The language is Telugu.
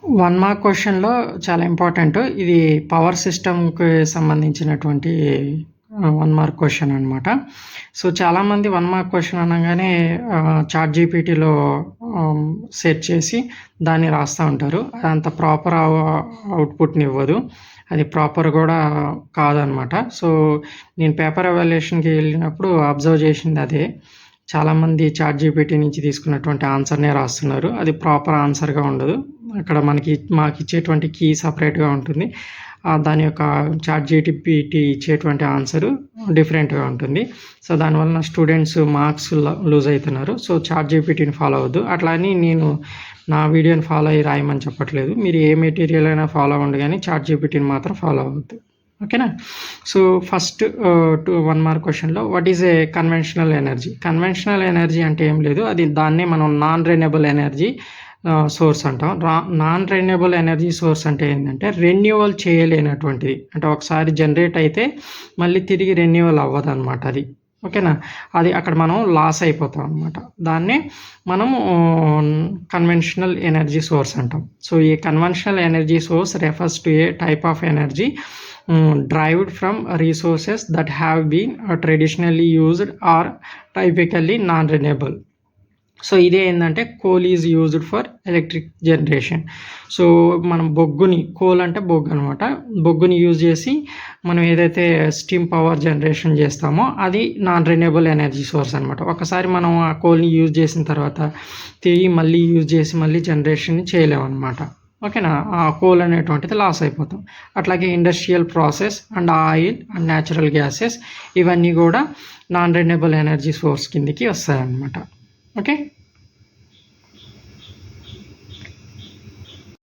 1 మార్క్ క్వెషన్‌లో చాలా ఇంపార్టెంట్. ఇది పవర్ సిస్టమ్‌కి సంబంధించినటువంటి 1 మార్క్ క్వెషన్ అనమాట. సో, చాలామంది 1 మార్క్ క్వెషన్ అనంగానే చాట్ జీపీటీలో సెర్చ్ చేసి దాన్ని రాస్తా ఉంటారు. అదంత ప్రాపర్ అవుట్‌పుట్‌ని ఇవ్వదు. అది ప్రాపర్ కూడా కాదనమాట. సో, నేను పేపర్ ఎవాల్యుయేషన్‌కి వెళ్ళినప్పుడు అబ్జర్వ్ చేసింది అదే. చాలామంది చాట్ జీపీటీ నుంచి తీసుకున్నటువంటి ఆన్సర్‌నే రాస్తున్నారు. అది ప్రాపర్ ఆన్సర్‌గా ఉండదు. అక్కడ మాకిచ్చేటువంటి కీ సెపరేట్‌గా ఉంటుంది. దాని యొక్క చాట్ జీపీటీ ఇచ్చేటువంటి ఆన్సరు డిఫరెంట్‌గా ఉంటుంది. సో, దానివలన స్టూడెంట్స్ మార్క్స్ లూజ్ అవుతున్నారు. సో, చాట్ జీపీటీని ఫాలో అవ్వద్దు. అట్లా అని నేను నా వీడియోని ఫాలో అయ్యి రాయమని చెప్పట్లేదు. మీరు ఏ మెటీరియల్ అయినా ఫాలో అవ్వండి కానీ చాట్ జీపీటీని మాత్రం ఫాలో అవ్వద్దు. ఓకేనా? సో, ఫస్ట్ 1 మార్క్ క్వెషన్‌లో what is a conventional energy? Conventional energy అంటే ఏం లేదు. దాన్నే మనం నాన్ రెన్యూవబుల్ ఎనర్జీ సోర్స్ అంటాం. నాన్ రెన్యూవబుల్ ఎనర్జీ సోర్స్ అంటే ఏంటంటే రెన్యూవల్ చేయలేనటువంటిది. అంటే ఒకసారి జనరేట్ అయితే మళ్ళీ తిరిగి రెన్యూవల్ అవ్వదనమాట అది. ఓకేనా? అది అక్కడ మనం లాస్ అయిపోతాం అనమాట. దాన్నే మనము కన్వెన్షనల్ ఎనర్జీ సోర్స్ అంటాం. సో, ఈ conventional energy source refers to A type of energy derived from resources that have been traditionally used or typically non-renewable. So, ఇదే ఏంటంటే coal is used for electric generation. So, మనం కోల్ అంటే బొగ్గు అనమాట. బొగ్గుని యూజ్ చేసి మనం ఏదైతే స్టీమ్ పవర్ జనరేషన్ చేస్తామో అది నాన్ రెన్యూవబుల్ ఎనర్జీ సోర్స్ అనమాట. ఒకసారి మనం ఆ కోల్ని యూజ్ చేసిన తర్వాత తిరిగి మళ్ళీ యూజ్ చేసి మళ్ళీ జనరేషన్ చేయలేమన్నమాట. ఓకేనా? ఆ కోల్ అనేటువంటిది లాస్ అయిపోతాం. అట్లాగే industrial process and oil and natural gases ఇవన్నీ కూడా నాన్ రెన్యూవబుల్ ఎనర్జీ సోర్స్ కిందకి వస్తాయన్నమాట. ఓకే.